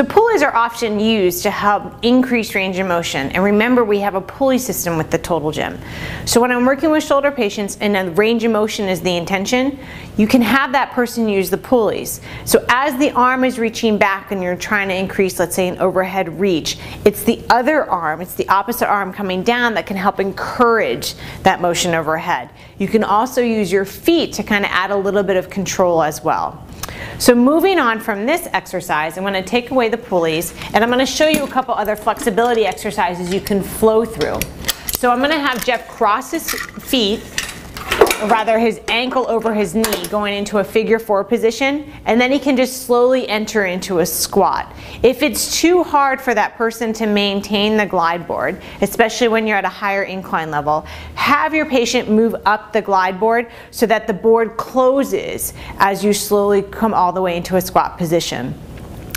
So pulleys are often used to help increase range of motion. And remember, we have a pulley system with the Total Gym. So when I'm working with shoulder patients and the range of motion is the intention, you can have that person use the pulleys. So as the arm is reaching back and you're trying to increase, let's say, an overhead reach, it's the other arm, it's the opposite arm coming down that can help encourage that motion overhead. You can also use your feet to kind of add a little bit of control as well. So moving on from this exercise, I'm going to take away the pulleys and I'm going to show you a couple other flexibility exercises you can flow through. So I'm going to have Jeff cross his feet, or rather his ankle over his knee, going into a figure 4 position, and then he can just slowly enter into a squat. If it's too hard for that person to maintain the glide board, especially when you're at a higher incline level, have your patient move up the glide board so that the board closes as you slowly come all the way into a squat position.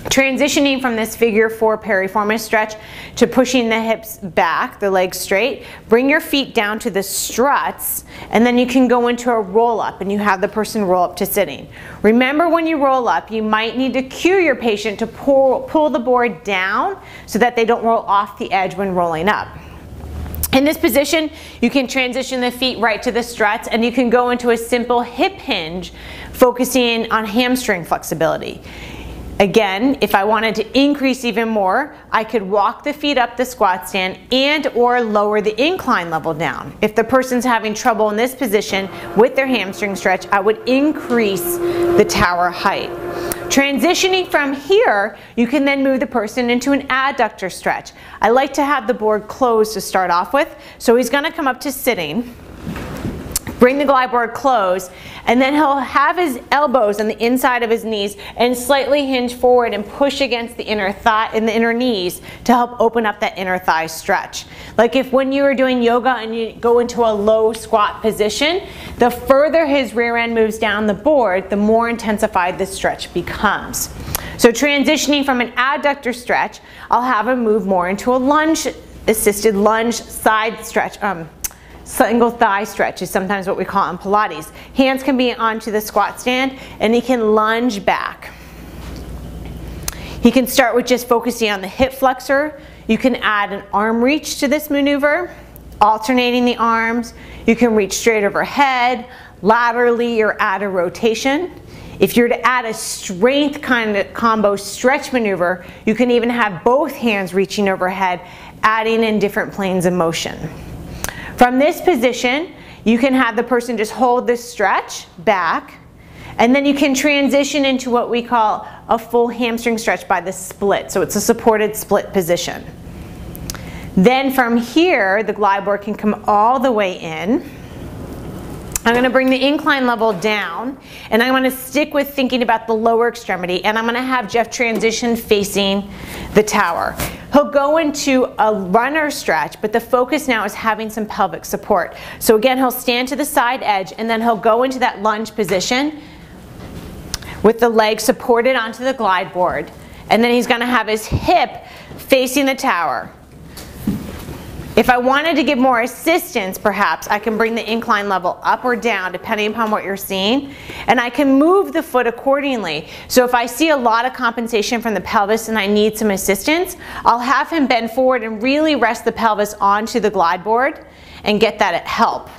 Transitioning from this figure 4 piriformis stretch to pushing the hips back, the legs straight, bring your feet down to the struts, and then you can go into a roll up and you have the person roll up to sitting. Remember, when you roll up, you might need to cue your patient to pull the board down so that they don't roll off the edge when rolling up. In this position, you can transition the feet right to the struts and you can go into a simple hip hinge, focusing on hamstring flexibility. Again, if I wanted to increase even more, I could walk the feet up the squat stand and or lower the incline level down. If the person's having trouble in this position with their hamstring stretch, I would increase the tower height. Transitioning from here, you can then move the person into an adductor stretch. I like to have the board closed to start off with. So he's going to come up to sitting, bring the glide board closed, and then he'll have his elbows on the inside of his knees and slightly hinge forward and push against the inner thigh and the inner knees to help open up that inner thigh stretch. Like if when you are doing yoga and you go into a low squat position, the further his rear end moves down the board, the more intensified the stretch becomes. So transitioning from an adductor stretch, I'll have him move more into a lunge, assisted lunge side stretch. Single thigh stretch is sometimes what we call it in Pilates. Hands can be onto the squat stand and he can lunge back. He can start with just focusing on the hip flexor. You can add an arm reach to this maneuver, alternating the arms. You can reach straight overhead, laterally, or add a rotation. If you're to add a strength kind of combo stretch maneuver, you can even have both hands reaching overhead, adding in different planes of motion. From this position, you can have the person just hold this stretch back, and then you can transition into what we call a full hamstring stretch by the split. So it's a supported split position. Then from here, the glide board can come all the way in. I'm going to bring the incline level down, and I'm going to stick with thinking about the lower extremity, and I'm going to have Jeff transition facing the tower. He'll go into a runner stretch, but the focus now is having some pelvic support. So again, he'll stand to the side edge, and then he'll go into that lunge position with the leg supported onto the glide board, and then he's going to have his hip facing the tower. If I wanted to give more assistance, perhaps I can bring the incline level up or down depending upon what you're seeing, and I can move the foot accordingly. So if I see a lot of compensation from the pelvis and I need some assistance, I'll have him bend forward and really rest the pelvis onto the glide board and get that help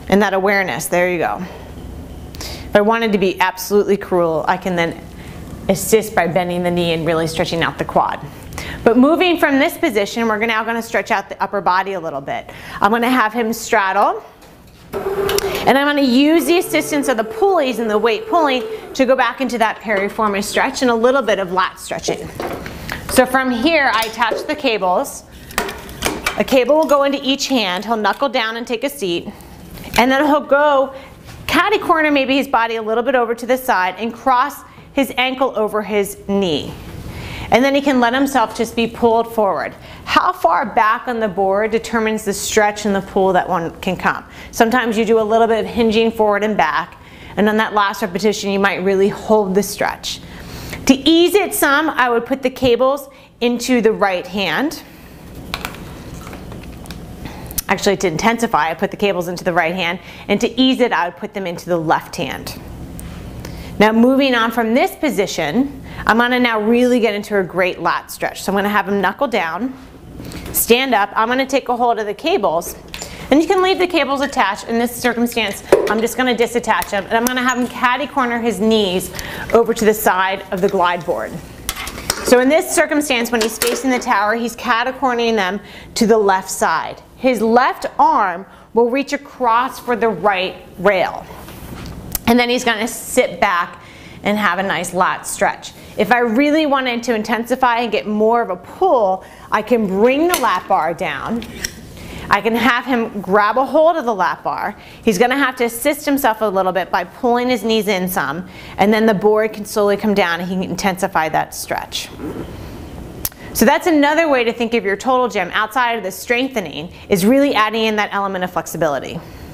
and that awareness. There you go. If I wanted to be absolutely cruel, I can then assist by bending the knee and really stretching out the quad. But moving from this position, we're now going to stretch out the upper body a little bit. I'm going to have him straddle, and I'm going to use the assistance of the pulleys and the weight pulling to go back into that piriformis stretch and a little bit of lat stretching. So from here, I attach the cables. A cable will go into each hand. He'll knuckle down and take a seat, and then he'll go catty corner maybe his body a little bit over to the side and cross his ankle over his knee. And then he can let himself just be pulled forward. How far back on the board determines the stretch and the pull that one can come. Sometimes you do a little bit of hinging forward and back, and on that last repetition you might really hold the stretch. To ease it some, I would put the cables into the right hand. Actually, to intensify, I put the cables into the right hand, and to ease it, I would put them into the left hand. Now moving on from this position, I'm gonna now really get into a great lat stretch. So I'm gonna have him knuckle down, stand up. I'm gonna take a hold of the cables, and you can leave the cables attached. In this circumstance, I'm just gonna disattach them, and I'm gonna have him catty corner his knees over to the side of the glide board. So in this circumstance, when he's facing the tower, he's catty-cornering them to the left side. His left arm will reach across for the right rail. And then he's gonna sit back and have a nice lat stretch. If I really wanted to intensify and get more of a pull, I can bring the lat bar down. I can have him grab a hold of the lat bar. He's gonna have to assist himself a little bit by pulling his knees in some, and then the board can slowly come down and he can intensify that stretch. So that's another way to think of your total gym outside of the strengthening, is really adding in that element of flexibility.